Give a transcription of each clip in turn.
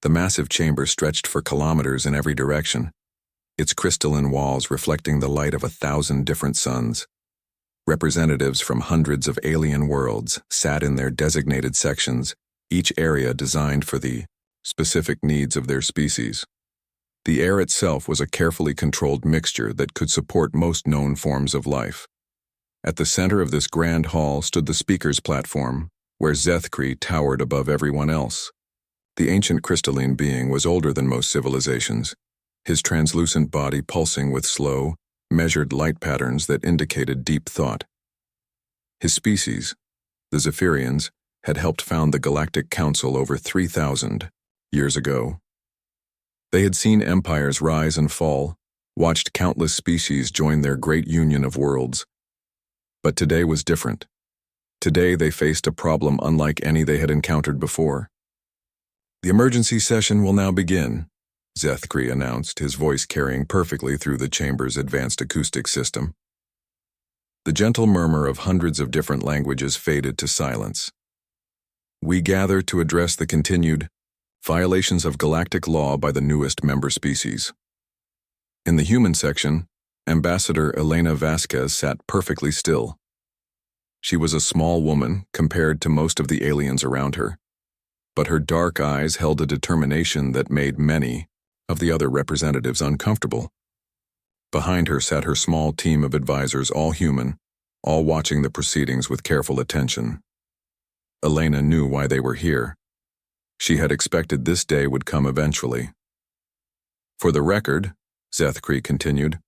The massive chamber stretched for kilometers in every direction, its crystalline walls reflecting the light of 1,000 different suns. Representatives from hundreds of alien worlds sat in their designated sections, each area designed for the specific needs of their species. The air itself was a carefully controlled mixture that could support most known forms of life. At the center of this grand hall stood the speaker's platform, where Zethkri towered above everyone else. The ancient crystalline being was older than most civilizations, his translucent body pulsing with slow, measured light patterns that indicated deep thought. His species, the Zephyrians, had helped found the Galactic Council over 3,000 years ago. They had seen empires rise and fall, watched countless species join their great union of worlds. But today was different. Today they faced a problem unlike any they had encountered before. "The emergency session will now begin," Zethkri announced, his voice carrying perfectly through the chamber's advanced acoustic system. The gentle murmur of hundreds of different languages faded to silence. "We gather to address the continued violations of galactic law by the newest member species." In the human section, Ambassador Elena Vasquez sat perfectly still. She was a small woman compared to most of the aliens around her, but her dark eyes held a determination that made many of the other representatives uncomfortable. Behind her sat her small team of advisors, all human, all watching the proceedings with careful attention. Elena knew why they were here. She had expected this day would come eventually. "For the record," Zethkri continued,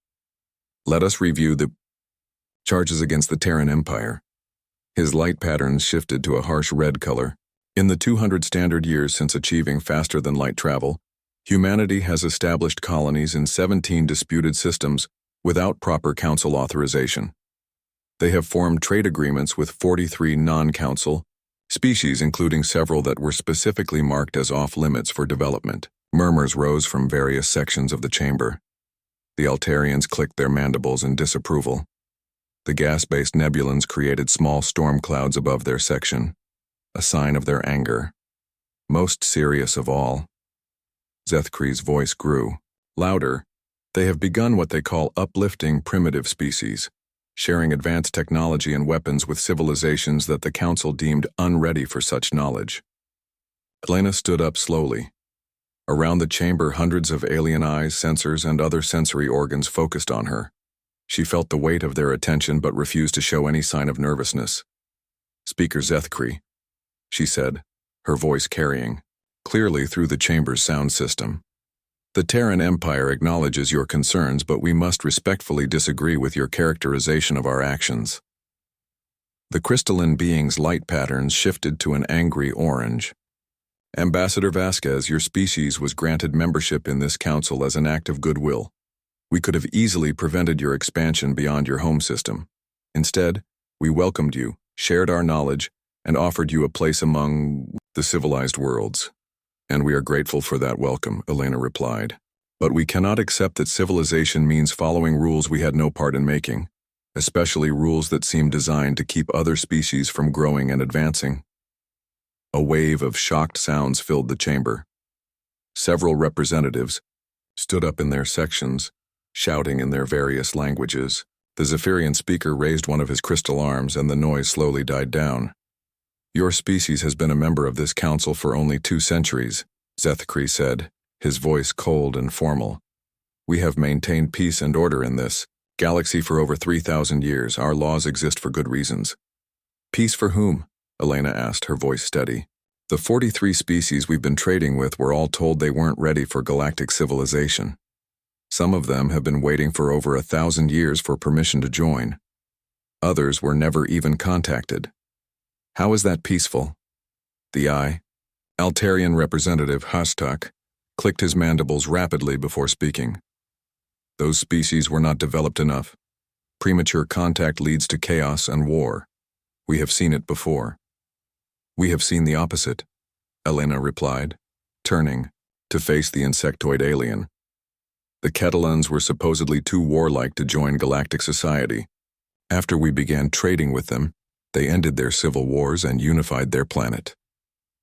"let us review the charges against the Terran Empire." His light patterns shifted to a harsh red color. "In the 200 standard years since achieving faster-than-light travel, humanity has established colonies in 17 disputed systems without proper council authorization. They have formed trade agreements with 43 non-council species, including several that were specifically marked as off-limits for development." Murmurs rose from various sections of the chamber. The Altarians clicked their mandibles in disapproval. The gas-based nebulans created small storm clouds above their section, a sign of their anger. Most serious of all, Zethkri's voice grew louder. "They have begun what they call uplifting primitive species, sharing advanced technology and weapons with civilizations that the Council deemed unready for such knowledge." Elena stood up slowly. Around the chamber, hundreds of alien eyes, sensors, and other sensory organs focused on her. She felt the weight of their attention but refused to show any sign of nervousness. "Speaker Zethkri," she said, her voice carrying clearly through the chamber's sound system. "The Terran Empire acknowledges your concerns, but we must respectfully disagree with your characterization of our actions." The crystalline being's light patterns shifted to an angry orange. "Ambassador Vasquez, your species was granted membership in this council as an act of goodwill. We could have easily prevented your expansion beyond your home system. Instead, we welcomed you, shared our knowledge, and offered you a place among the civilized worlds. And we are grateful for that welcome," Elena replied. "But we cannot accept that civilization means following rules we had no part in making, especially rules that seem designed to keep other species from growing and advancing." A wave of shocked sounds filled the chamber. Several representatives stood up in their sections, shouting in their various languages. The Zephyrian speaker raised one of his crystal arms, and the noise slowly died down. "Your species has been a member of this council for only 2 centuries, Zethkri said, his voice cold and formal. "We have maintained peace and order in this galaxy for over 3,000 years. Our laws exist for good reasons." "Peace for whom?" Elena asked, her voice steady. "The 43 species we've been trading with were all told they weren't ready for galactic civilization. Some of them have been waiting for over 1,000 years for permission to join. Others were never even contacted. How is that peaceful?" The Altarian representative Hastak clicked his mandibles rapidly before speaking. "Those species were not developed enough. Premature contact leads to chaos and war. We have seen it before." "We have seen the opposite," Elena replied, turning to face the insectoid alien. "The Ketelans were supposedly too warlike to join galactic society. After we began trading with them, they ended their civil wars and unified their planet.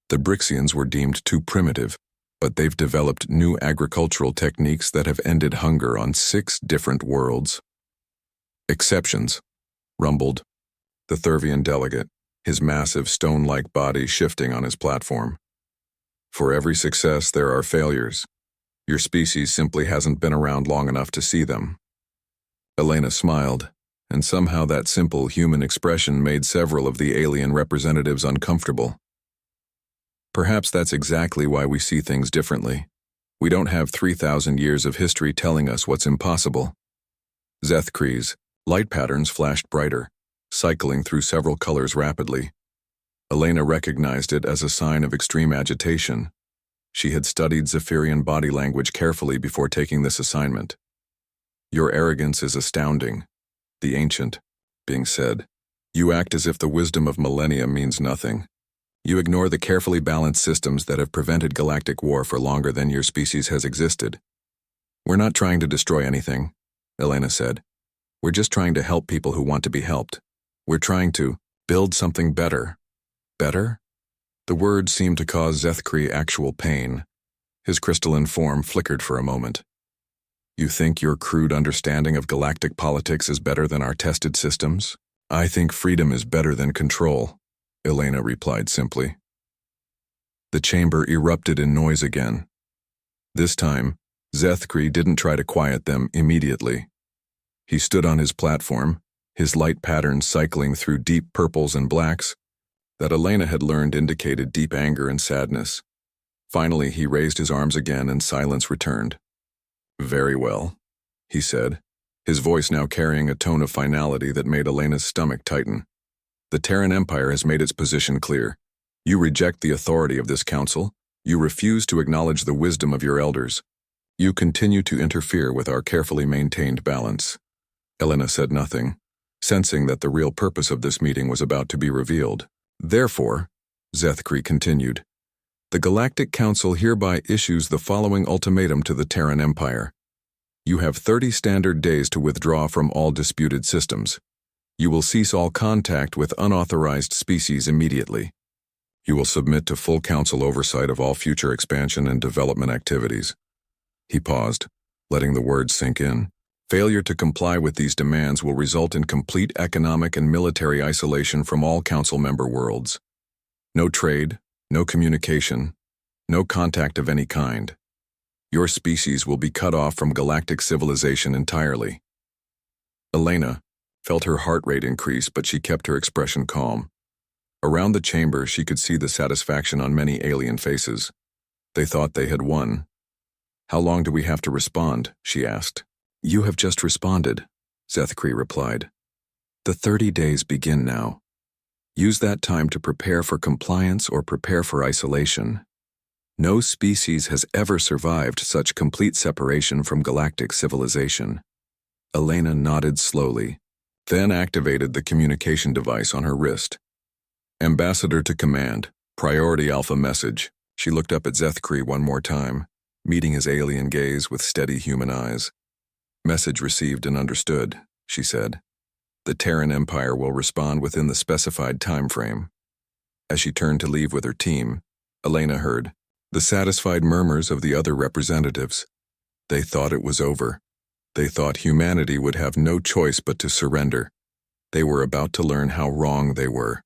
The Brixians were deemed too primitive, but they've developed new agricultural techniques that have ended hunger on 6 different worlds. Exceptions, rumbled the Thurvian delegate, his massive stone-like body shifting on his platform. For every success, there are failures. Your species simply hasn't been around long enough to see them. Elena smiled, and somehow that simple human expression made several of the alien representatives uncomfortable. Perhaps that's exactly why we see things differently. We don't have 3,000 years of history telling us what's impossible. Zethkree's light patterns flashed brighter, cycling through several colors rapidly. Elena recognized it as a sign of extreme agitation. She had studied Zephyrian body language carefully before taking this assignment. "Your arrogance is astounding," the ancient being said. "You act as if the wisdom of millennia means nothing. You ignore the carefully balanced systems that have prevented galactic war for longer than your species has existed." "We're not trying to destroy anything," Elena said. "We're just trying to help people who want to be helped. We're trying to build something better." "Better?" The word seemed to cause Zethkree actual pain. His crystalline form flickered for a moment. "You think your crude understanding of galactic politics is better than our tested systems? I think freedom is better than control," Elena replied simply. The chamber erupted in noise again. This time, Zethkree didn't try to quiet them immediately. He stood on his platform, his light patterns cycling through deep purples and blacks that Elena had learned indicated deep anger and sadness. Finally, he raised his arms again and silence returned. "Very well," he said, his voice now carrying a tone of finality that made Elena's stomach tighten. "The Terran Empire has made its position clear. You reject the authority of this council. You refuse to acknowledge the wisdom of your elders. You continue to interfere with our carefully maintained balance." Elena said nothing, sensing that the real purpose of this meeting was about to be revealed. "Therefore," Zethkree continued, "the Galactic Council hereby issues the following ultimatum to the Terran Empire. You have 30 standard days to withdraw from all disputed systems. You will cease all contact with unauthorized species immediately. You will submit to full council oversight of all future expansion and development activities." He paused, letting the words sink in. "Failure to comply with these demands will result in complete economic and military isolation from all council member worlds. No trade, no communication, no contact of any kind. Your species will be cut off from galactic civilization entirely." Elena felt her heart rate increase, but she kept her expression calm. Around the chamber, she could see the satisfaction on many alien faces. They thought they had won. "How long do we have to respond?" she asked. "You have just responded," Zethkree replied. "The 30 days begin now. Use that time to prepare for compliance or prepare for isolation. No species has ever survived such complete separation from galactic civilization." Elena nodded slowly, then activated the communication device on her wrist. "Ambassador to command, priority alpha message." She looked up at Zethkree one more time, meeting his alien gaze with steady human eyes. "Message received and understood," she said. "The Terran Empire will respond within the specified time frame." As she turned to leave with her team, Elena heard the satisfied murmurs of the other representatives. They thought it was over. They thought humanity would have no choice but to surrender. They were about to learn how wrong they were.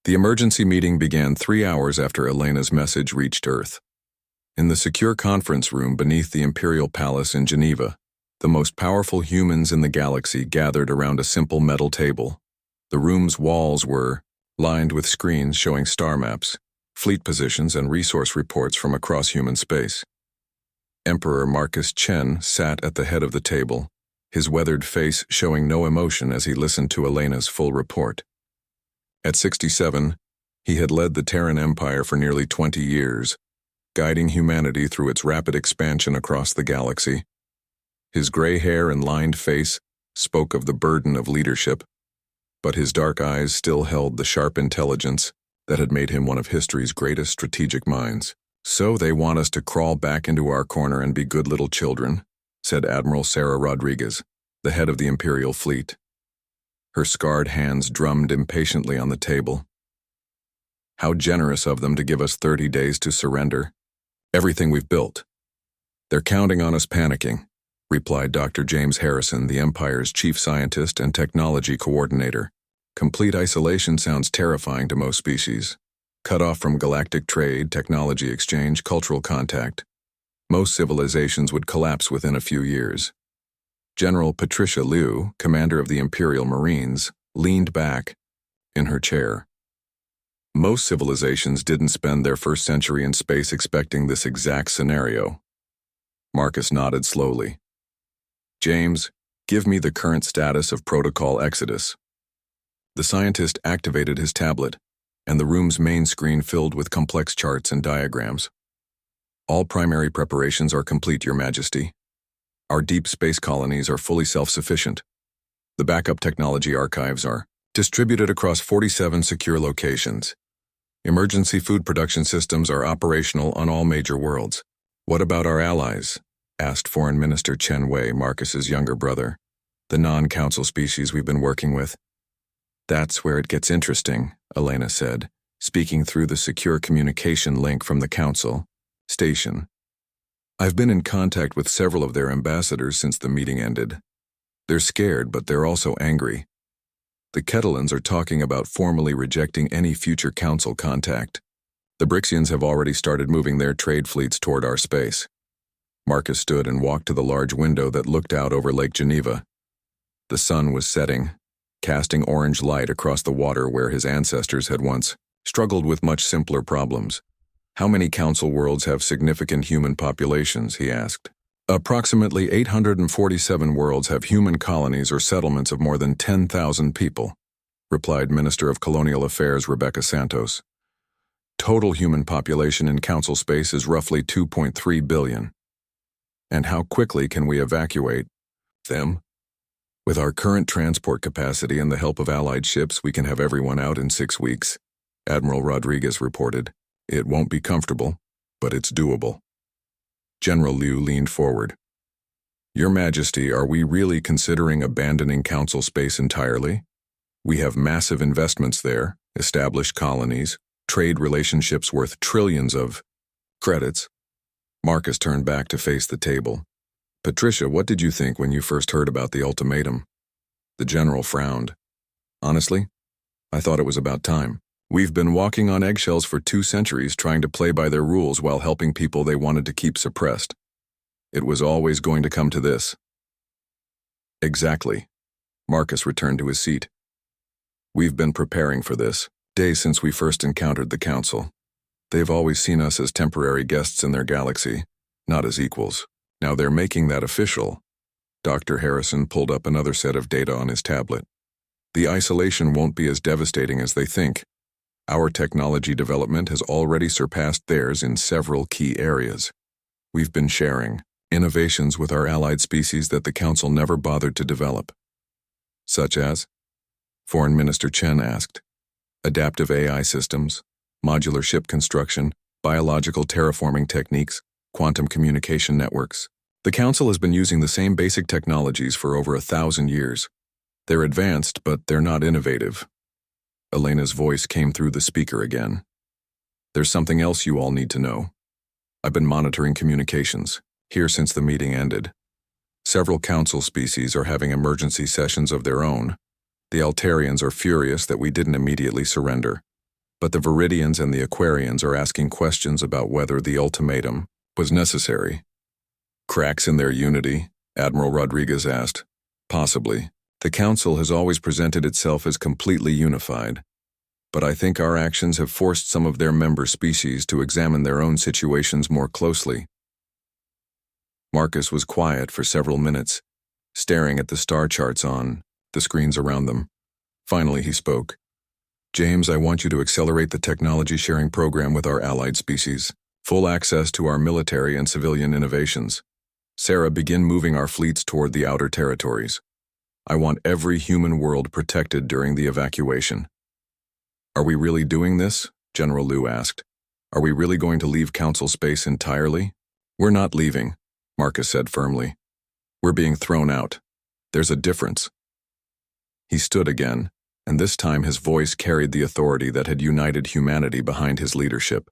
The emergency meeting began 3 hours after Elena's message reached Earth. In the secure conference room beneath the Imperial Palace in Geneva, the most powerful humans in the galaxy gathered around a simple metal table. The room's walls were lined with screens showing star maps, fleet positions, and resource reports from across human space. Emperor Marcus Chen sat at the head of the table, his weathered face showing no emotion as he listened to Elena's full report. At 67, he had led the Terran Empire for nearly 20 years, guiding humanity through its rapid expansion across the galaxy. His gray hair and lined face spoke of the burden of leadership, but his dark eyes still held the sharp intelligence that had made him one of history's greatest strategic minds. "So they want us to crawl back into our corner and be good little children," said Admiral Sarah Rodriguez, the head of the Imperial fleet. Her scarred hands drummed impatiently on the table. "How generous of them to give us 30 days to surrender. Everything we've built. They're counting on us panicking, replied Dr. James Harrison, the Empire's chief scientist and technology coordinator. Complete isolation sounds terrifying to most species. Cut off from galactic trade, technology exchange, cultural contact. Most civilizations would collapse within a few years. General Patricia Liu, commander of the Imperial Marines, leaned back in her chair. Most civilizations didn't spend their first century in space expecting this exact scenario. Marcus nodded slowly. James, give me the current status of Protocol Exodus. The scientist activated his tablet, and the room's main screen filled with complex charts and diagrams. All primary preparations are complete, Your Majesty. Our deep space colonies are fully self-sufficient. The backup technology archives are distributed across 47 secure locations. Emergency food production systems are operational on all major worlds. What about our allies? Asked Foreign Minister Chen Wei, Marcus's younger brother. The non-council species we've been working with. That's where it gets interesting, Elena said, speaking through the secure communication link from the council station. I've been in contact with several of their ambassadors since the meeting ended. They're scared, but they're also angry. The Ketelans are talking about formally rejecting any future council contact. The Brixians have already started moving their trade fleets toward our space. Marcus stood and walked to the large window that looked out over Lake Geneva. The sun was setting, casting orange light across the water where his ancestors had once struggled with much simpler problems. How many council worlds have significant human populations, he asked. Approximately 847 worlds have human colonies or settlements of more than 10,000 people, replied Minister of Colonial Affairs Rebecca Santos. Total human population in council space is roughly 2.3 billion. And how quickly can we evacuate them? With our current transport capacity and the help of allied ships, we can have everyone out in 6 weeks, Admiral Rodriguez reported. It won't be comfortable, but it's doable. General Liu leaned forward. Your Majesty, are we really considering abandoning council space entirely? We have massive investments there, established colonies, trade relationships worth trillions of credits. Marcus turned back to face the table. Patricia, what did you think when you first heard about the ultimatum? The general frowned. Honestly, I thought it was about time. We've been walking on eggshells for 2 centuries trying to play by their rules while helping people they wanted to keep suppressed. It was always going to come to this. Exactly. Marcus returned to his seat. We've been preparing for this, days since we first encountered the council. They've always seen us as temporary guests in their galaxy, not as equals. Now they're making that official. Dr. Harrison pulled up another set of data on his tablet. The isolation won't be as devastating as they think. Our technology development has already surpassed theirs in several key areas. We've been sharing innovations with our allied species that the Council never bothered to develop. Such as? Foreign Minister Chen asked. Adaptive AI systems, modular ship construction, biological terraforming techniques, quantum communication networks. The Council has been using the same basic technologies for over 1,000 years. They're advanced, but they're not innovative. Elena's voice came through the speaker again. There's something else you all need to know. I've been monitoring communications, here since the meeting ended. Several council species are having emergency sessions of their own. The Altarians are furious that we didn't immediately surrender. But the Viridians and the Aquarians are asking questions about whether the ultimatum was necessary. Cracks in their unity? Admiral Rodriguez asked. Possibly. The Council has always presented itself as completely unified, but I think our actions have forced some of their member species to examine their own situations more closely. Marcus was quiet for several minutes, staring at the star charts on the screens around them. Finally, he spoke. James, I want you to accelerate the technology sharing program with our allied species. Full access to our military and civilian innovations. Sarah, begin moving our fleets toward the outer territories. I want every human world protected during the evacuation. Are we really doing this? General Liu asked. Are we really going to leave council space entirely? We're not leaving, Marcus said firmly. We're being thrown out. There's a difference. He stood again, and this time his voice carried the authority that had united humanity behind his leadership.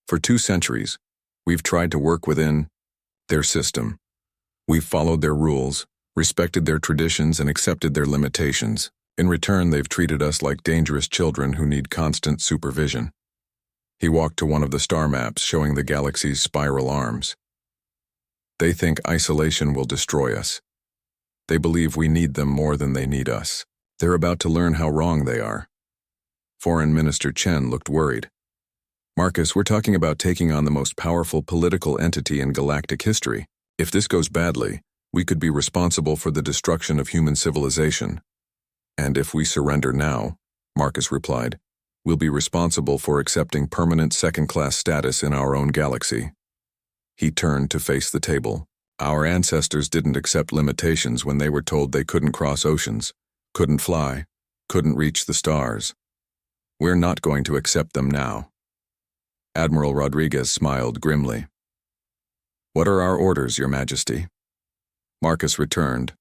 For 2 centuries, We've tried to work within their system. We've followed their rules, respected their traditions, and accepted their limitations. In return, they've treated us like dangerous children who need constant supervision. He walked to one of the star maps showing the galaxy's spiral arms. They think isolation will destroy us. They believe we need them more than they need us. They're about to learn how wrong they are. Foreign Minister Chen looked worried. Marcus, we're talking about taking on the most powerful political entity in galactic history. If this goes badly, we could be responsible for the destruction of human civilization. And if we surrender now, Marcus replied, we'll be responsible for accepting permanent second-class status in our own galaxy. He turned to face the table. Our ancestors didn't accept limitations when they were told they couldn't cross oceans, couldn't fly, couldn't reach the stars. We're not going to accept them now. Admiral Rodriguez smiled grimly. What are our orders, Your Majesty? Marcus returned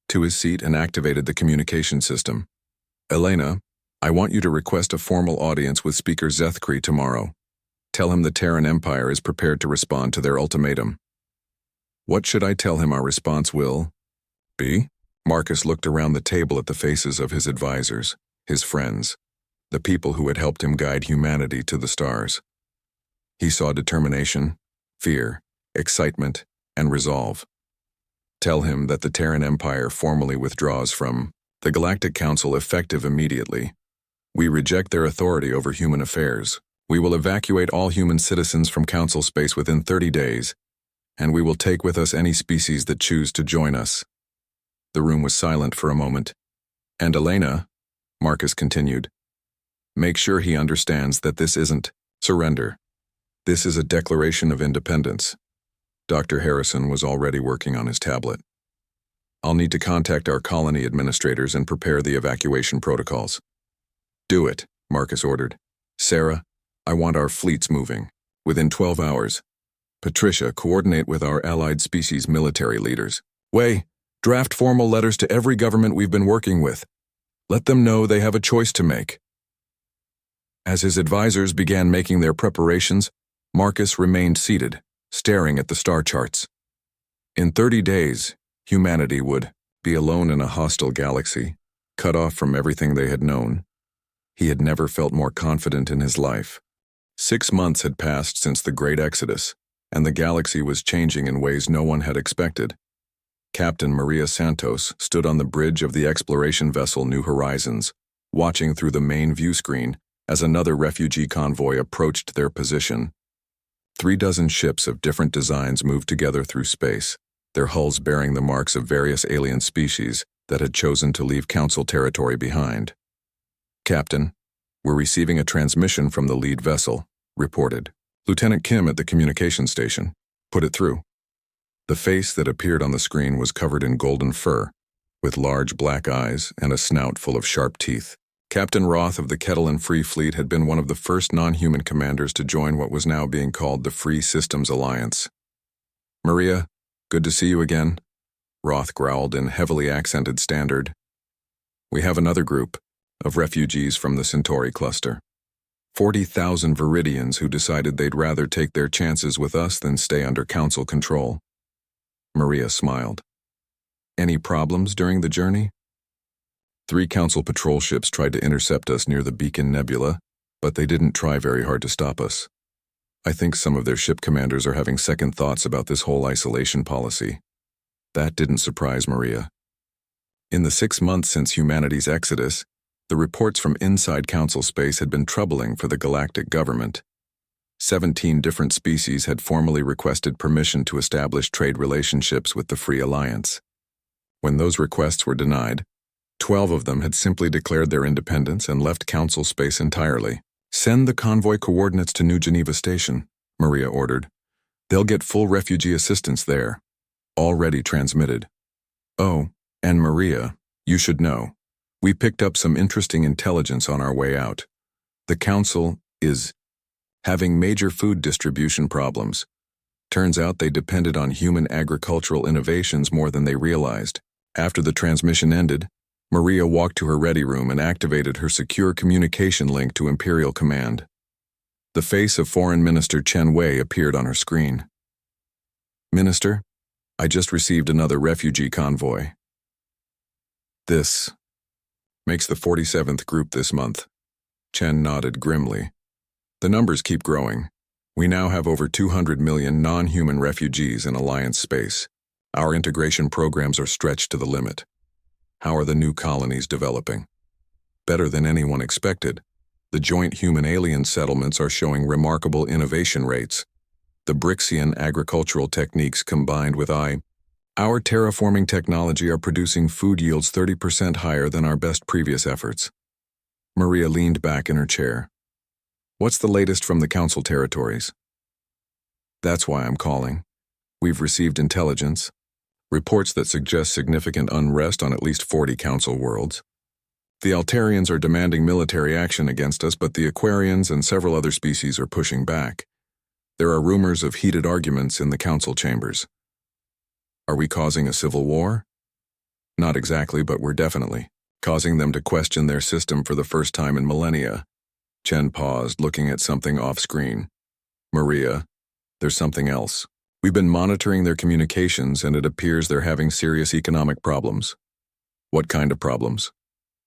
to his seat and activated the communication system. Elena, I want you to request a formal audience with Speaker Zethkri tomorrow. Tell him the Terran Empire is prepared to respond to their ultimatum. What should I tell him our response will be? Marcus looked around the table at the faces of his advisors, his friends, the people who had helped him guide humanity to the stars. He saw determination, fear, excitement, and resolve. Tell him that the Terran Empire formally withdraws from the Galactic Council effective immediately. We reject their authority over human affairs. We will evacuate all human citizens from Council space within 30 days, and we will take with us any species that choose to join us. The room was silent for a moment. And Elena, Marcus continued, make sure he understands that this isn't surrender. This is a declaration of independence. Dr. Harrison was already working on his tablet. I'll need to contact our colony administrators and prepare the evacuation protocols. Do it, Marcus ordered. Sarah, I want our fleets moving. Within 12 hours. Patricia, coordinate with our allied species military leaders. Wei, draft formal letters to every government we've been working with. Let them know they have a choice to make. As his advisors began making their preparations, Marcus remained seated, staring at the star charts. In 30 days, humanity would be alone in a hostile galaxy, cut off from everything they had known. He had never felt more confident in his life. 6 months had passed since the Great Exodus, and the galaxy was changing in ways no one had expected. Captain Maria Santos stood on the bridge of the exploration vessel New Horizons, watching through the main view screen as another refugee convoy approached their position. 36 ships of different designs moved together through space, their hulls bearing the marks of various alien species that had chosen to leave Council territory behind. Captain, we're receiving a transmission from the lead vessel, reported. Lieutenant Kim at the communication station. Put it through. The face that appeared on the screen was covered in golden fur, with large black eyes and a snout full of sharp teeth. Captain Roth of the Kettlein Free Fleet had been one of the first non-human commanders to join what was now being called the Free Systems Alliance. Maria, good to see you again, Roth growled in heavily accented standard. We have another group of refugees from the Centauri cluster. 40,000 Viridians who decided they'd rather take their chances with us than stay under Council control. Maria smiled. Any problems during the journey? 3 Council patrol ships tried to intercept us near the Beacon Nebula, but they didn't try very hard to stop us. I think some of their ship commanders are having second thoughts about this whole isolation policy. That didn't surprise Maria. In the 6 months since humanity's exodus, the reports from inside Council space had been troubling for the galactic government. 17 different species had formally requested permission to establish trade relationships with the Free Alliance. When those requests were denied, 12 of them had simply declared their independence and left Council space entirely. Send the convoy coordinates to New Geneva Station, Maria ordered. They'll get full refugee assistance there. Already transmitted. Oh, and Maria, you should know. We picked up some interesting intelligence on our way out. The Council is having major food distribution problems. Turns out they depended on human agricultural innovations more than they realized. After the transmission ended, Maria walked to her ready room and activated her secure communication link to Imperial Command. The face of Foreign Minister Chen Wei appeared on her screen. Minister, I just received another refugee convoy. This makes the 47th group this month. Chen nodded grimly. The numbers keep growing. We now have over 200 million non-human refugees in Alliance space. Our integration programs are stretched to the limit. How are the new colonies developing? Better than anyone expected. The joint human-alien settlements are showing remarkable innovation rates. The Brixian agricultural techniques combined with our terraforming technology are producing food yields 30% higher than our best previous efforts. Maria leaned back in her chair. What's the latest from the Council territories? That's why I'm calling. We've received intelligence, reports that suggest significant unrest on at least 40 Council worlds. The Altarians are demanding military action against us, but the Aquarians and several other species are pushing back. There are rumors of heated arguments in the Council chambers. Are we causing a civil war? Not exactly, but we're definitely causing them to question their system for the first time in millennia. Chen paused, looking at something off-screen. Maria, there's something else. We've been monitoring their communications, and it appears they're having serious economic problems. What kind of problems?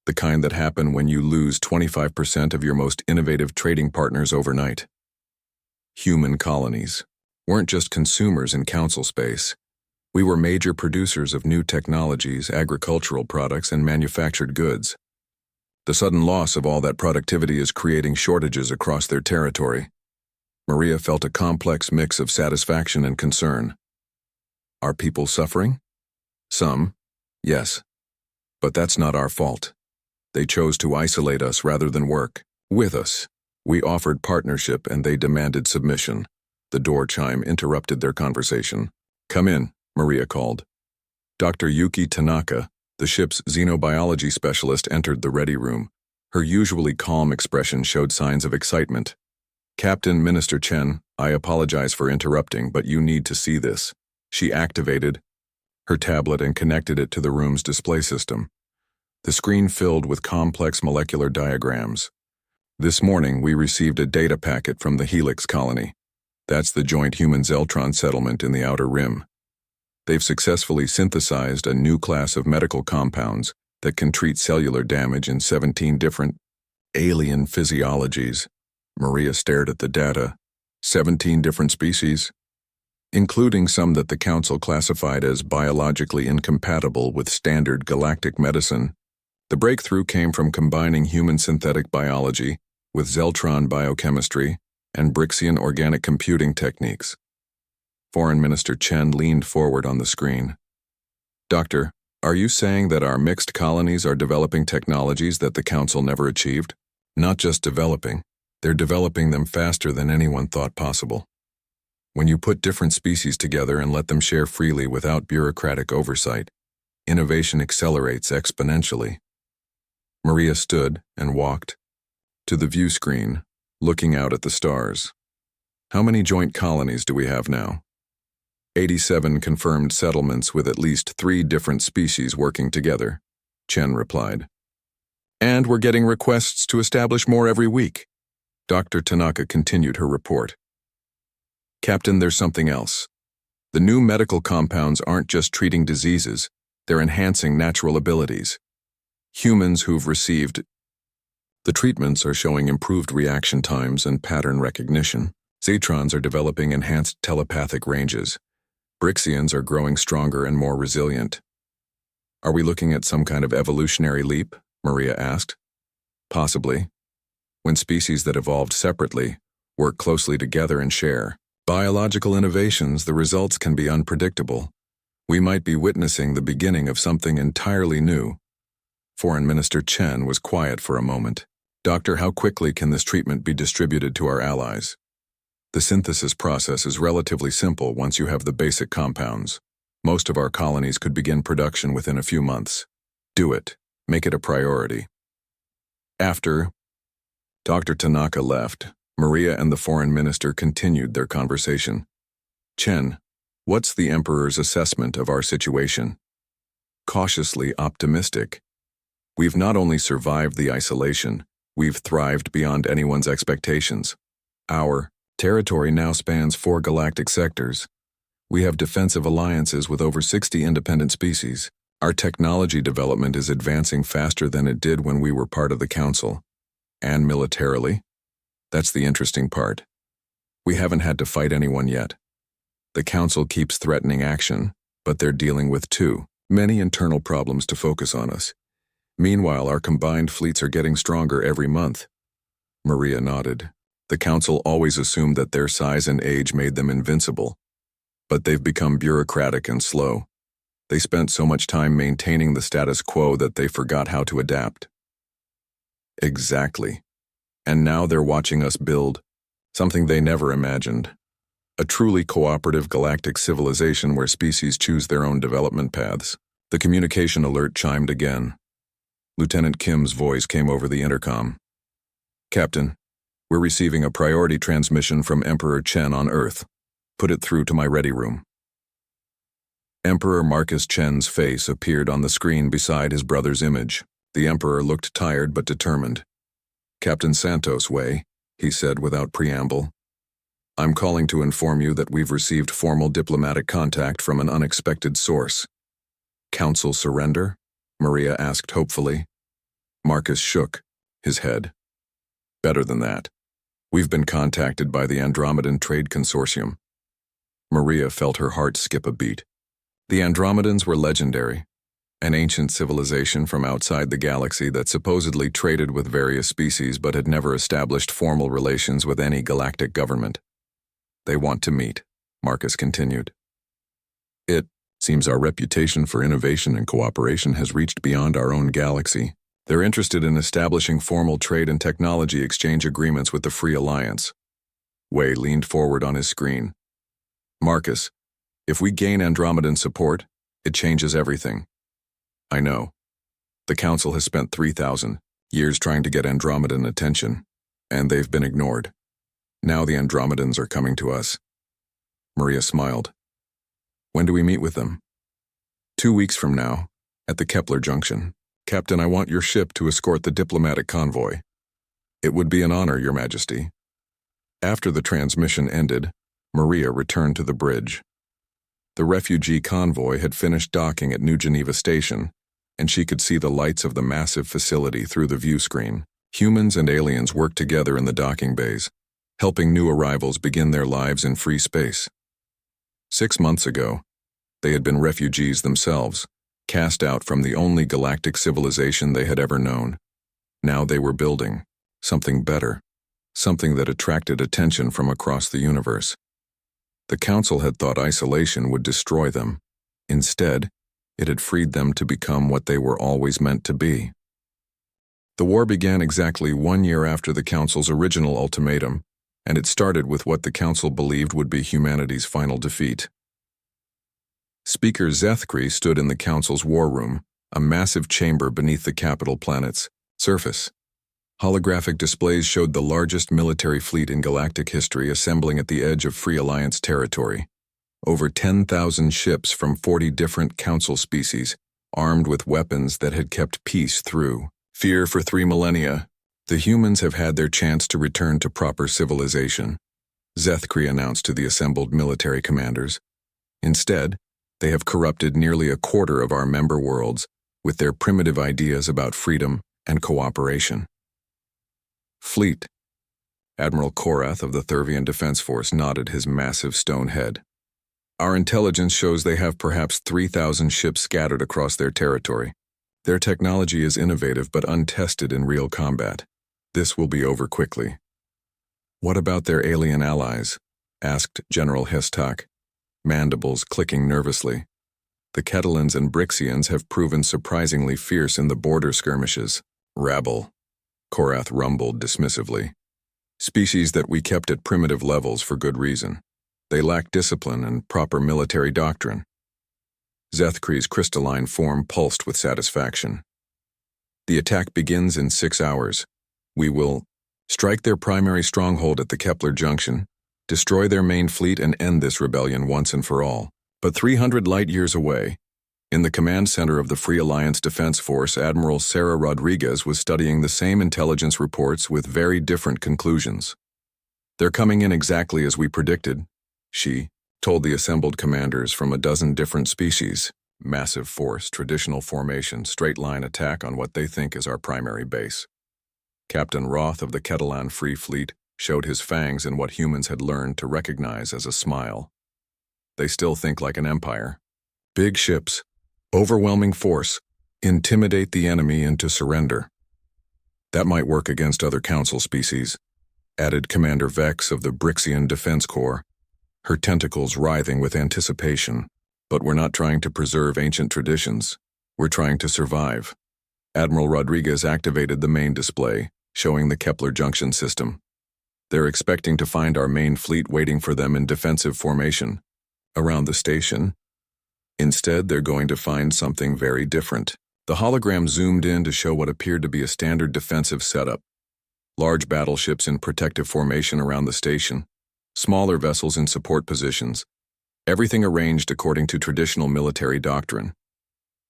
The kind that happen when you lose 25% of your most innovative trading partners overnight. Human colonies weren't just consumers in Council space. We were major producers of new technologies, agricultural products, and manufactured goods. The sudden loss of all that productivity is creating shortages across their territory. Maria felt a complex mix of satisfaction and concern. Are people suffering? Some, yes. But that's not our fault. They chose to isolate us rather than work with us. We offered partnership and they demanded submission. The door chime interrupted their conversation. Come in, Maria called. Dr. Yuki Tanaka, the ship's xenobiology specialist, entered the ready room. Her usually calm expression showed signs of excitement. Captain Minister Chen, I apologize for interrupting, but you need to see this. She activated her tablet and connected it to the room's display system. The screen filled with complex molecular diagrams. This morning, we received a data packet from the Helix colony. That's the joint human Zeltron settlement in the Outer Rim. They've successfully synthesized a new class of medical compounds that can treat cellular damage in 17 different alien physiologies. Maria stared at the data. 17 different species, including some that the Council classified as biologically incompatible with standard galactic medicine. The breakthrough came from combining human synthetic biology with Zeltron biochemistry and Brixian organic computing techniques. Foreign Minister Chen leaned forward on the screen. Doctor, are you saying that our mixed colonies are developing technologies that the Council never achieved? Not just developing, they're developing them faster than anyone thought possible. When you put different species together and let them share freely without bureaucratic oversight, innovation accelerates exponentially. Maria stood and walked to the view screen, looking out at the stars. How many joint colonies do we have now? 87 confirmed settlements with at least 3 different species working together, Chen replied. And we're getting requests to establish more every week. Dr. Tanaka continued her report. Captain, there's something else. The new medical compounds aren't just treating diseases, they're enhancing natural abilities. Humans who've received the treatments are showing improved reaction times and pattern recognition. Zetrons are developing enhanced telepathic ranges. Brixians are growing stronger and more resilient. Are we looking at some kind of evolutionary leap? Maria asked. Possibly. When species that evolved separately work closely together and share biological innovations, the results can be unpredictable. We might be witnessing the beginning of something entirely new. Foreign Minister Chen was quiet for a moment. Doctor, how quickly can this treatment be distributed to our allies? The synthesis process is relatively simple once you have the basic compounds. Most of our colonies could begin production within a few months. Do it. Make it a priority. After Dr. Tanaka left, Maria and the foreign minister continued their conversation. Chen, what's the Emperor's assessment of our situation? Cautiously optimistic. We've not only survived the isolation, we've thrived beyond anyone's expectations. Our territory now spans 4 galactic sectors. We have defensive alliances with over 60 independent species. Our technology development is advancing faster than it did when we were part of the Council. And militarily, that's the interesting part. We haven't had to fight anyone yet. The Council keeps threatening action, but they're dealing with too many internal problems to focus on us. Meanwhile, our combined fleets are getting stronger every month. Maria nodded. The Council always assumed that their size and age made them invincible. But they've become bureaucratic and slow. They spent so much time maintaining the status quo that they forgot how to adapt. Exactly. And now they're watching us build something they never imagined. A truly cooperative galactic civilization where species choose their own development paths. The communication alert chimed again. Lieutenant Kim's voice came over the intercom. Captain, we're receiving a priority transmission from Emperor Chen on Earth. Put it through to my ready room. Emperor Marcus Chen's face appeared on the screen beside his brother's image. The Emperor looked tired but determined. Captain Santos Way, he said without preamble. I'm calling to inform you that we've received formal diplomatic contact from an unexpected source. Council surrender? Maria asked hopefully. Marcus shook his head. Better than that. We've been contacted by the Andromedan Trade Consortium. Maria felt her heart skip a beat. The Andromedans were legendary, an ancient civilization from outside the galaxy that supposedly traded with various species but had never established formal relations with any galactic government. They want to meet, Marcus continued. It seems our reputation for innovation and cooperation has reached beyond our own galaxy. They're interested in establishing formal trade and technology exchange agreements with the Free Alliance. Wei leaned forward on his screen. Marcus, if we gain Andromedan support, it changes everything. I know. The Council has spent 3,000 years trying to get Andromedan attention, and they've been ignored. Now the Andromedans are coming to us. Maria smiled. When do we meet with them? 2 weeks from now, at the Kepler Junction. Captain, I want your ship to escort the diplomatic convoy. It would be an honor, Your Majesty. After the transmission ended, Maria returned to the bridge. The refugee convoy had finished docking at New Geneva Station, and she could see the lights of the massive facility through the view screen. Humans and aliens worked together in the docking bays, helping new arrivals begin their lives in free space. 6 months ago, they had been refugees themselves, cast out from the only galactic civilization they had ever known. Now they were building something better, something that attracted attention from across the universe. The Council had thought isolation would destroy them. Instead, it had freed them to become what they were always meant to be. The war began exactly 1 year after the Council's original ultimatum, and it started with what the Council believed would be humanity's final defeat. Speaker Zethkri stood in the Council's war room, a massive chamber beneath the capital planet's surface. Holographic displays showed the largest military fleet in galactic history assembling at the edge of Free Alliance territory. Over 10,000 ships from 40 different Council species, armed with weapons that had kept peace through fear for 3 millennia. The humans have had their chance to return to proper civilization, Zethkri announced to the assembled military commanders. Instead, they have corrupted nearly a quarter of our member worlds with their primitive ideas about freedom and cooperation. Fleet. Admiral Korath of the Thurvian Defense Force nodded his massive stone head. Our intelligence shows they have perhaps 3,000 ships scattered across their territory. Their technology is innovative but untested in real combat. This will be over quickly. What about their alien allies? Asked General Hestak, mandibles clicking nervously. The Ketelans and Brixians have proven surprisingly fierce in the border skirmishes. Rabble, Korath rumbled dismissively. Species that we kept at primitive levels for good reason. They lack discipline and proper military doctrine. Zethkri's crystalline form pulsed with satisfaction. The attack begins in 6 hours. We will strike their primary stronghold at the Kepler Junction, destroy their main fleet and end this rebellion once and for all. But 300 light-years away, in the command center of the Free Alliance Defense Force, Admiral Sarah Rodriguez was studying the same intelligence reports with very different conclusions. "They're coming in exactly as we predicted," she told the assembled commanders from a dozen different species. "Massive force, traditional formation, straight-line attack on what they think is our primary base." Captain Roth of the Catalan Free Fleet showed his fangs in what humans had learned to recognize as a smile. "They still think like an empire. Big ships, overwhelming force, intimidate the enemy into surrender. That might work against other council species," added Commander Vex of the Brixian Defense Corps, her tentacles writhing with anticipation. "But we're not trying to preserve ancient traditions. We're trying to survive." Admiral Rodriguez activated the main display, showing the Kepler Junction system. "They're expecting to find our main fleet waiting for them in defensive formation around the station. Instead, they're going to find something very different." The hologram zoomed in to show what appeared to be a standard defensive setup. Large battleships in protective formation around the station, smaller vessels in support positions, everything arranged according to traditional military doctrine.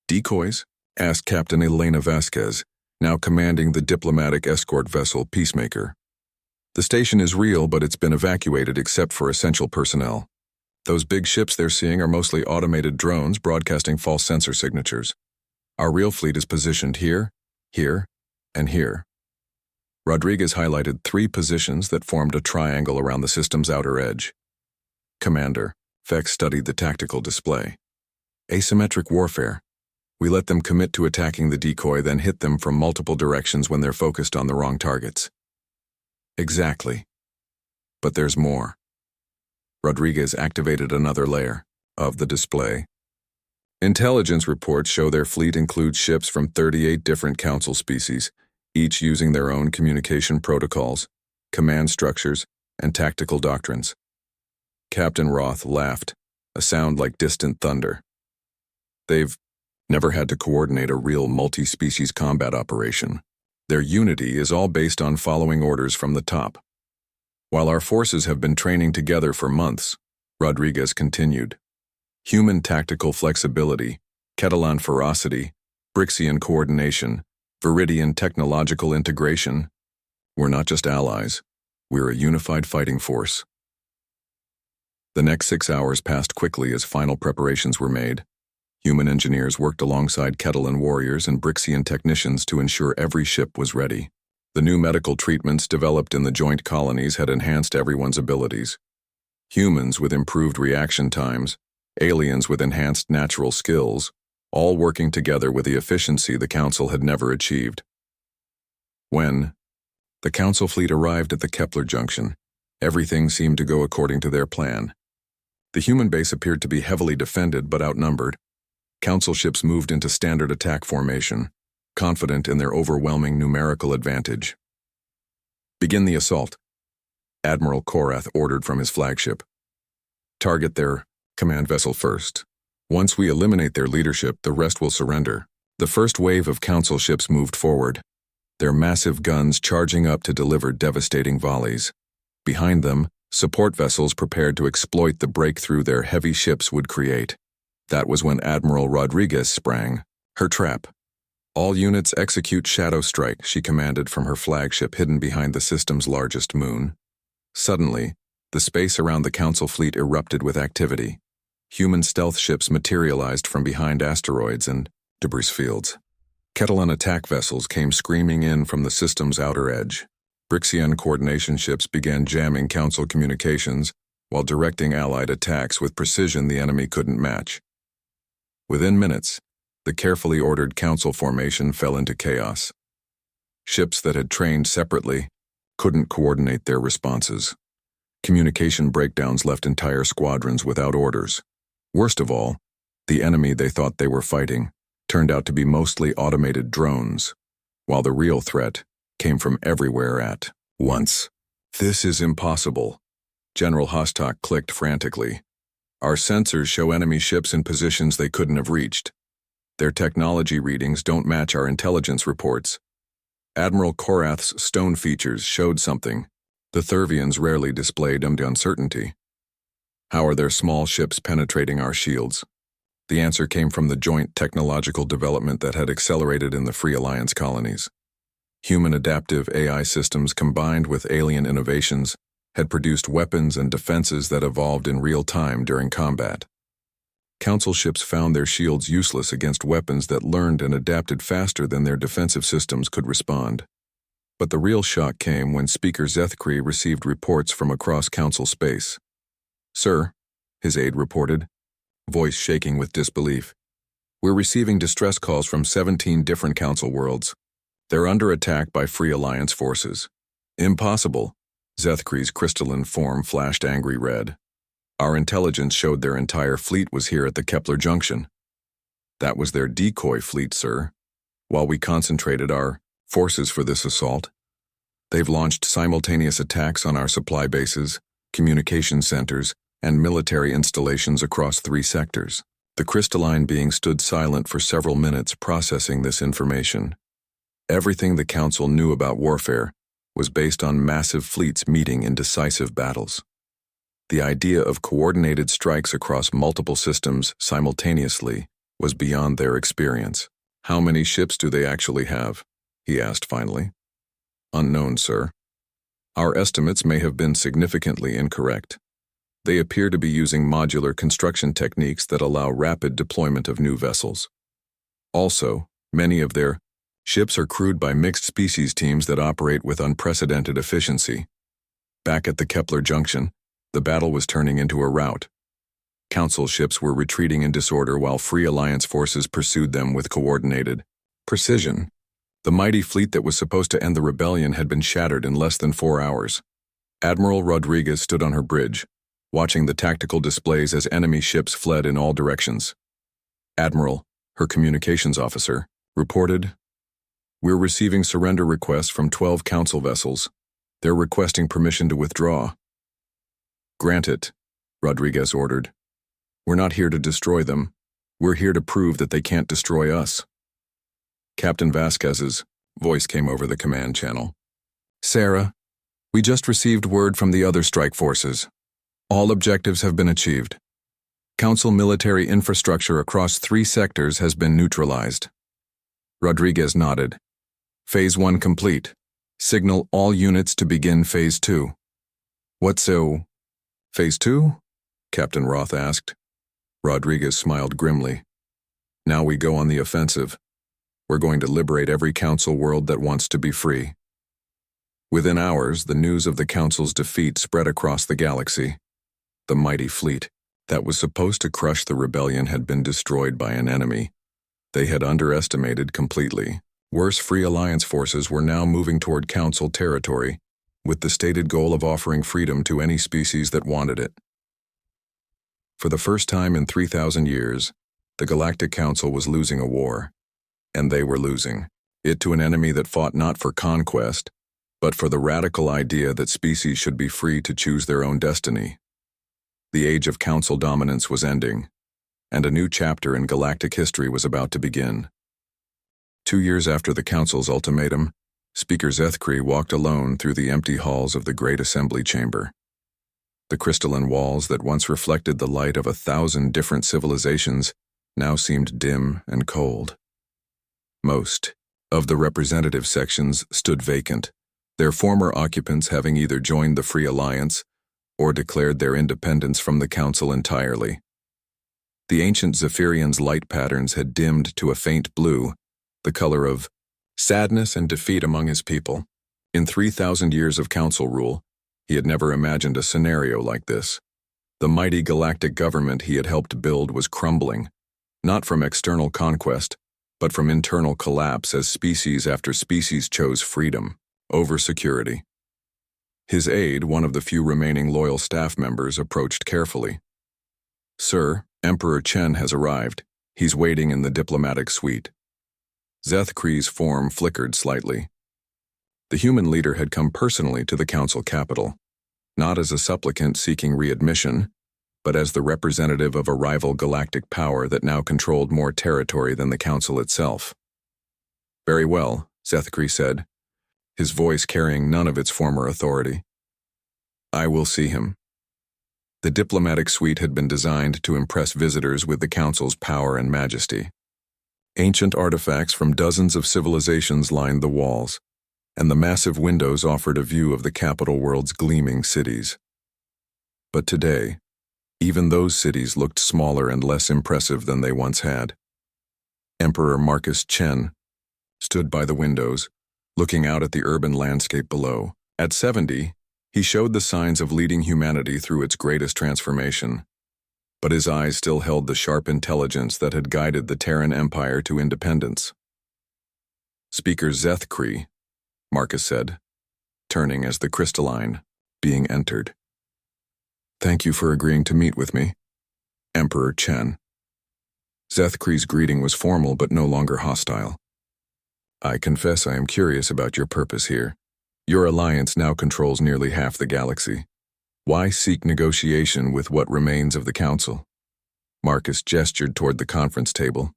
"Decoys?" asked Captain Elena Vasquez, now commanding the diplomatic escort vessel Peacemaker. "The station is real, but it's been evacuated except for essential personnel. Those big ships they're seeing are mostly automated drones broadcasting false sensor signatures. Our real fleet is positioned here, here, and here." Rodriguez highlighted 3 positions that formed a triangle around the system's outer edge. Commander Vex studied the tactical display. "Asymmetric warfare. We let them commit to attacking the decoy, then hit them from multiple directions when they're focused on the wrong targets." "Exactly. But there's more." Rodriguez activated another layer of the display. "Intelligence reports show their fleet includes ships from 38 different council species, each using their own communication protocols, command structures, and tactical doctrines." Captain Roth laughed, a sound like distant thunder. "They've never had to coordinate a real multi-species combat operation. Their unity is all based on following orders from the top. While our forces have been training together for months," Rodriguez continued, "human tactical flexibility, Catalan ferocity, Brixian coordination, Viridian technological integration. We're not just allies, we're a unified fighting force." The next 6 hours passed quickly as final preparations were made. Human engineers worked alongside Catalan warriors and Brixian technicians to ensure every ship was ready. The new medical treatments developed in the joint colonies had enhanced everyone's abilities. Humans with improved reaction times, aliens with enhanced natural skills, all working together with the efficiency the Council had never achieved. When the Council fleet arrived at the Kepler Junction, everything seemed to go according to their plan. The human base appeared to be heavily defended but outnumbered. Council ships moved into standard attack formation, confident in their overwhelming numerical advantage. "Begin the assault," Admiral Korath ordered from his flagship. "Target their command vessel first. Once we eliminate their leadership, the rest will surrender." The first wave of Council ships moved forward, their massive guns charging up to deliver devastating volleys. Behind them, support vessels prepared to exploit the breakthrough their heavy ships would create. That was when Admiral Rodriguez sprang. Her trap. "All units execute Shadow Strike," she commanded from her flagship hidden behind the system's largest moon. Suddenly, the space around the Council fleet erupted with activity. Human stealth ships materialized from behind asteroids and debris fields. Catalan attack vessels came screaming in from the system's outer edge. Brixian coordination ships began jamming Council communications while directing Allied attacks with precision the enemy couldn't match. Within minutes, the carefully ordered Council formation fell into chaos. Ships that had trained separately couldn't coordinate their responses. Communication breakdowns left entire squadrons without orders. Worst of all, the enemy they thought they were fighting turned out to be mostly automated drones, while the real threat came from everywhere at once. "This is impossible," General Hostak clicked frantically. "Our sensors show enemy ships in positions they couldn't have reached. Their technology readings don't match our intelligence reports. Admiral Korath's stone features showed something the Thurvians rarely displayed uncertainty. How are their small ships penetrating our shields?" The answer came from the joint technological development that had accelerated in the Free Alliance colonies. Human adaptive AI systems combined with alien innovations had produced weapons and defenses that evolved in real time during combat. Council ships found their shields useless against weapons that learned and adapted faster than their defensive systems could respond. But the real shock came when Speaker Zethkree received reports from across Council space. "Sir," his aide reported, voice shaking with disbelief, "we're receiving distress calls from 17 different Council worlds. They're under attack by Free Alliance forces." "Impossible." Zethkree's crystalline form flashed angry red. "Our intelligence showed their entire fleet was here at the Kepler Junction." "That was their decoy fleet, sir. While we concentrated our forces for this assault, they've launched simultaneous attacks on our supply bases, communication centers, and military installations across 3 sectors." The crystalline being stood silent for several minutes processing this information. Everything the Council knew about warfare was based on massive fleets meeting in decisive battles. The idea of coordinated strikes across multiple systems simultaneously was beyond their experience. "How many ships do they actually have?" he asked finally. "Unknown, sir. Our estimates may have been significantly incorrect. They appear to be using modular construction techniques that allow rapid deployment of new vessels. Also, many of their ships are crewed by mixed species teams that operate with unprecedented efficiency." Back at the Kepler Junction, the battle was turning into a rout. Council ships were retreating in disorder while Free Alliance forces pursued them with coordinated precision. The mighty fleet that was supposed to end the rebellion had been shattered in less than 4 hours. Admiral Rodriguez stood on her bridge, watching the tactical displays as enemy ships fled in all directions. Admiral, her communications officer, reported, "We're receiving surrender requests from 12 Council vessels. They're requesting permission to withdraw." "Grant it," Rodriguez ordered. "We're not here to destroy them. We're here to prove that they can't destroy us." Captain Vasquez's voice came over the command channel. "Sarah, we just received word from the other strike forces. All objectives have been achieved. Council military infrastructure across 3 sectors has been neutralized." Rodriguez nodded. "Phase 1 complete. Signal all units to begin Phase 2. "What's so? Phase 2? Captain Roth asked. Rodriguez smiled grimly. "Now we go on the offensive. We're going to liberate every Council world that wants to be free." Within hours, the news of the Council's defeat spread across the galaxy. The mighty fleet that was supposed to crush the rebellion had been destroyed by an enemy they had underestimated completely. Worse, Free Alliance forces were now moving toward Council territory, with the stated goal of offering freedom to any species that wanted it. For the first time in 3,000 years, the Galactic Council was losing a war. And they were losing it to an enemy that fought not for conquest, but for the radical idea that species should be free to choose their own destiny. The age of Council dominance was ending, and a new chapter in galactic history was about to begin. 2 years after the Council's ultimatum, Speaker Zethkree walked alone through the empty halls of the Great Assembly Chamber. The crystalline walls that once reflected the light of 1,000 different civilizations now seemed dim and cold. Most of the representative sections stood vacant, their former occupants having either joined the Free Alliance or declared their independence from the Council entirely. The ancient Zephyrian's light patterns had dimmed to a faint blue, the color of sadness and defeat among his people. In 3,000 years of Council rule, he had never imagined a scenario like this. The mighty galactic government he had helped build was crumbling, not from external conquest, but from internal collapse as species after species chose freedom over security. His aide, one of the few remaining loyal staff members, approached carefully. "Sir, Emperor Chen has arrived. He's waiting in the diplomatic suite." Zethkree's form flickered slightly. The human leader had come personally to the Council capital, not as a supplicant seeking readmission, but as the representative of a rival galactic power that now controlled more territory than the Council itself. "Very well," Zethkree said, his voice carrying none of its former authority. "I will see him." The diplomatic suite had been designed to impress visitors with the Council's power and majesty. Ancient artifacts from dozens of civilizations lined the walls, and the massive windows offered a view of the capital world's gleaming cities. But today, even those cities looked smaller and less impressive than they once had. Emperor Marcus Chen stood by the windows, looking out at the urban landscape below. At 70, he showed the signs of leading humanity through its greatest transformation, but his eyes still held the sharp intelligence that had guided the Terran Empire to independence. "Speaker Zethkri," Marcus said, turning as the crystalline being entered. "Thank you for agreeing to meet with me, Emperor Chen." Zethkri's greeting was formal but no longer hostile. "I confess I am curious about your purpose here. Your alliance now controls nearly half the galaxy. Why seek negotiation with what remains of the Council?" Marcus gestured toward the conference table.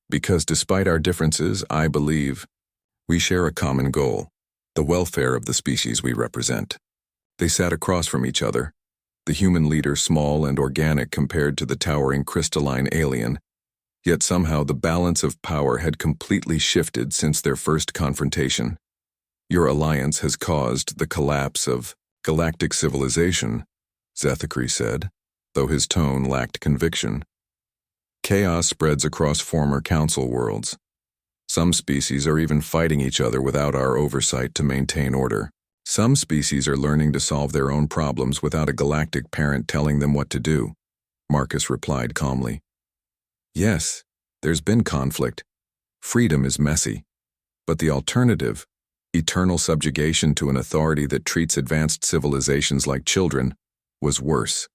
"Because despite our differences, I believe we share a common goal, the welfare of the species we represent." They sat across from each other, the human leader small and organic compared to the towering crystalline alien, yet somehow the balance of power had completely shifted since their first confrontation. "Your alliance has caused the collapse of galactic civilization," Zethkri said, though his tone lacked conviction. "Chaos spreads across former Council worlds. Some species are even fighting each other without our oversight to maintain order. Some species are learning to solve their own problems without a galactic parent telling them what to do," Marcus replied calmly. "Yes, there's been conflict. Freedom is messy. But the alternative, eternal subjugation to an authority that treats advanced civilizations like children, was worse."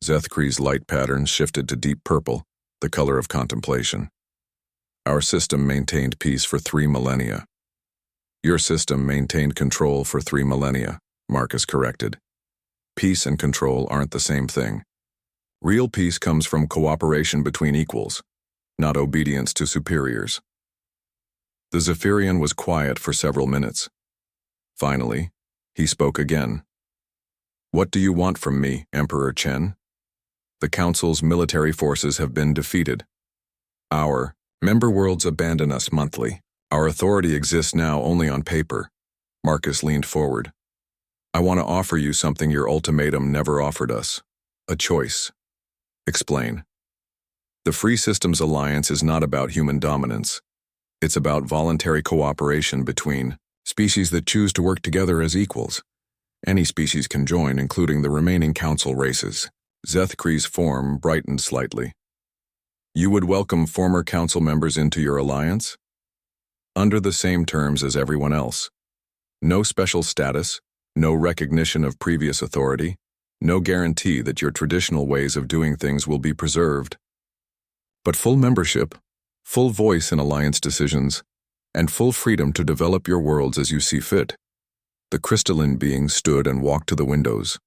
Zethkri's light patterns shifted to deep purple, the color of contemplation. "Our system maintained peace for 3 millennia. Your system maintained control for 3 millennia, Marcus corrected. Peace and control aren't the same thing. Real peace comes from cooperation between equals, not obedience to superiors." The Zephyrian was quiet for several minutes. Finally, he spoke again. "What do you want from me, Emperor Chen? The Council's military forces have been defeated. Our member worlds abandon us monthly. Our authority exists now only on paper." Marcus leaned forward. "I want to offer you something your ultimatum never offered us. A choice." "Explain." "The Free Systems Alliance is not about human dominance. It's about voluntary cooperation between species that choose to work together as equals. Any species can join, including the remaining Council races." Zethkri's form brightened slightly. "You would welcome former Council members into your alliance? Under the same terms as everyone else. No special status, no recognition of previous authority, no guarantee that your traditional ways of doing things will be preserved. But full membership, full voice in alliance decisions, and full freedom to develop your worlds as you see fit." The crystalline being stood and walked to the windows.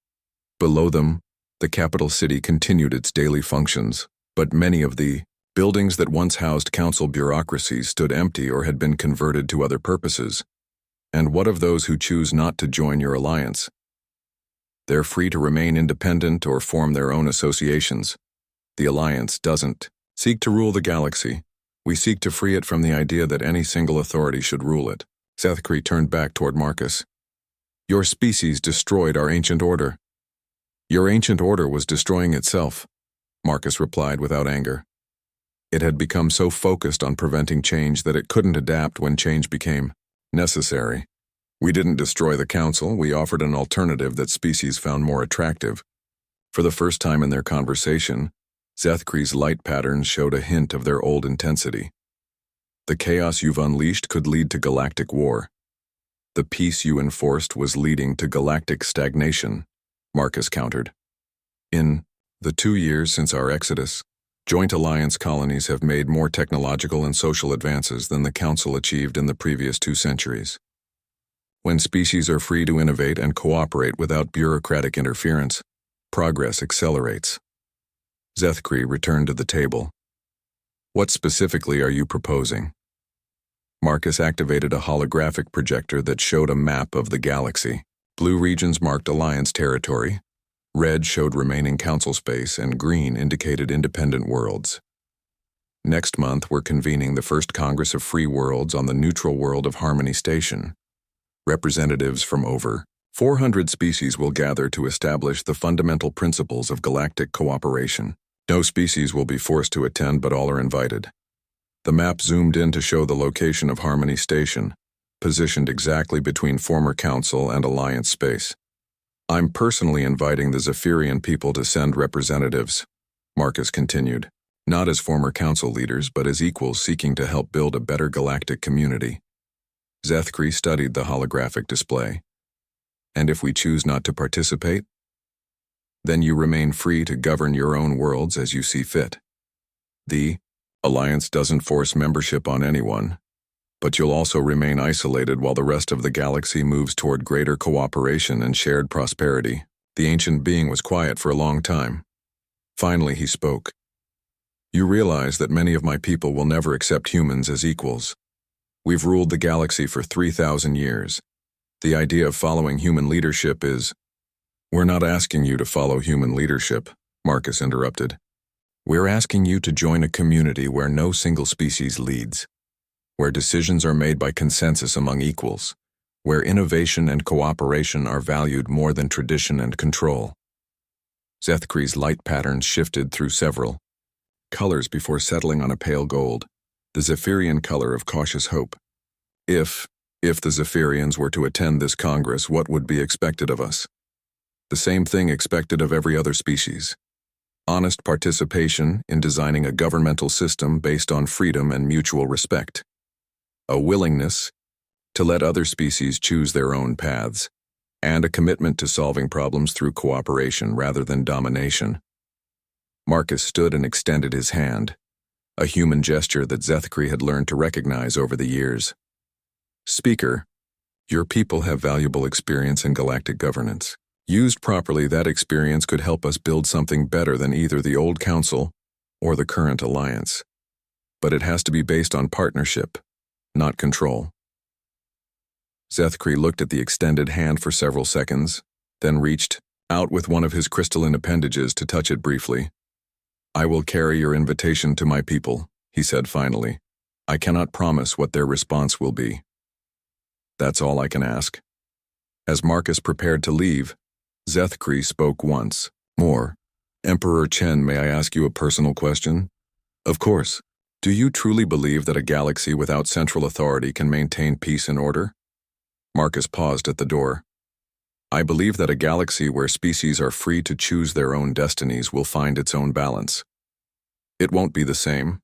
Below them, the capital city continued its daily functions, but many of the buildings that once housed Council bureaucracies stood empty or had been converted to other purposes. "And what of those who choose not to join your alliance? They're free to remain independent or form their own associations. The alliance doesn't seek to rule the galaxy. We seek to free it from the idea that any single authority should rule it." Zethkri turned back toward Marcus. "Your species destroyed our ancient order." "Your ancient order was destroying itself," Marcus replied without anger. It had become so focused on preventing change that it couldn't adapt when change became necessary. We didn't destroy the Council, we offered an alternative that species found more attractive. For the first time in their conversation, Zethkri's light patterns showed a hint of their old intensity. "The chaos you've unleashed could lead to galactic war. The peace you enforced was leading to galactic stagnation," Marcus countered. "In the 2 years since our exodus, Joint Alliance colonies have made more technological and social advances than the Council achieved in the previous 2 centuries. When species are free to innovate and cooperate without bureaucratic interference, progress accelerates." Zethkri returned to the table. "What specifically are you proposing?" Marcus activated a holographic projector that showed a map of the galaxy. Blue regions marked Alliance territory, red showed remaining Council space, and green indicated independent worlds. Next month, we're convening the first Congress of Free Worlds on the neutral world of Harmony Station. Representatives from over 400 species will gather to establish the fundamental principles of galactic cooperation. No species will be forced to attend, but all are invited. The map zoomed in to show the location of Harmony Station, positioned exactly between former Council and Alliance space. I'm personally inviting the Zephyrian people to send representatives, Marcus continued, not as former Council leaders, but as equals seeking to help build a better galactic community. Zethkri studied the holographic display. And if we choose not to participate? Then you remain free to govern your own worlds as you see fit. The Alliance doesn't force membership on anyone, but you'll also remain isolated while the rest of the galaxy moves toward greater cooperation and shared prosperity. The ancient being was quiet for a long time. Finally, he spoke. You realize that many of my people will never accept humans as equals. We've ruled the galaxy for 3,000 years. The idea of following human leadership is... We're not asking you to follow human leadership, Marcus interrupted. We're asking you to join a community where no single species leads, where decisions are made by consensus among equals, where innovation and cooperation are valued more than tradition and control. Zethkri's light patterns shifted through several colors before settling on a pale gold, the Zephyrian color of cautious hope. If the Zephyrians were to attend this Congress, what would be expected of us? The same thing expected of every other species. Honest participation in designing a governmental system based on freedom and mutual respect. A willingness to let other species choose their own paths, and a commitment to solving problems through cooperation rather than domination. Marcus stood and extended his hand, a human gesture that Zethkri had learned to recognize over the years. Speaker, your people have valuable experience in galactic governance. Used properly, that experience could help us build something better than either the old council or the current alliance. But it has to be based on partnership, not control. Zethkri looked at the extended hand for several seconds, then reached out with one of his crystalline appendages to touch it briefly. I will carry your invitation to my people, he said finally. I cannot promise what their response will be. That's all I can ask. As Marcus prepared to leave, Zethkri spoke once more. Emperor Chen, may I ask you a personal question? Of course. Do you truly believe that a galaxy without central authority can maintain peace and order? Marcus paused at the door. I believe that a galaxy where species are free to choose their own destinies will find its own balance. It won't be the same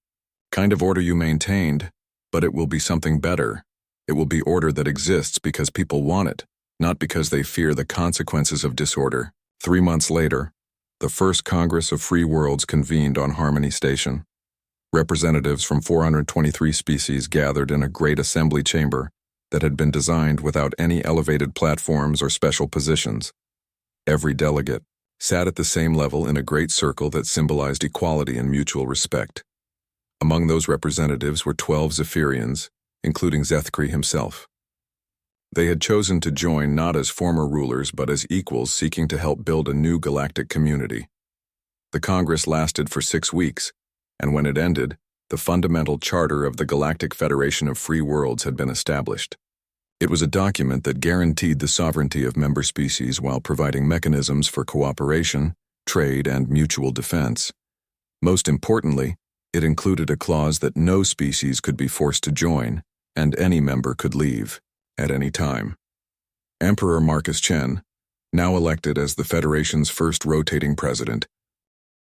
kind of order you maintained, but it will be something better. It will be order that exists because people want it, not because they fear the consequences of disorder. 3 months later, the first Congress of Free Worlds convened on Harmony Station. Representatives from 423 species gathered in a great assembly chamber that had been designed without any elevated platforms or special positions. Every delegate sat at the same level in a great circle that symbolized equality and mutual respect. Among those representatives were 12 Zephyrians, including Zethkri himself. They had chosen to join not as former rulers but as equals seeking to help build a new galactic community. The Congress lasted for 6 weeks, and when it ended, the fundamental charter of the Galactic Federation of Free Worlds had been established. It was a document that guaranteed the sovereignty of member species while providing mechanisms for cooperation, trade, and mutual defense. Most importantly, it included a clause that no species could be forced to join, and any member could leave at any time. Emperor Marcus Chen, now elected as the Federation's first rotating president,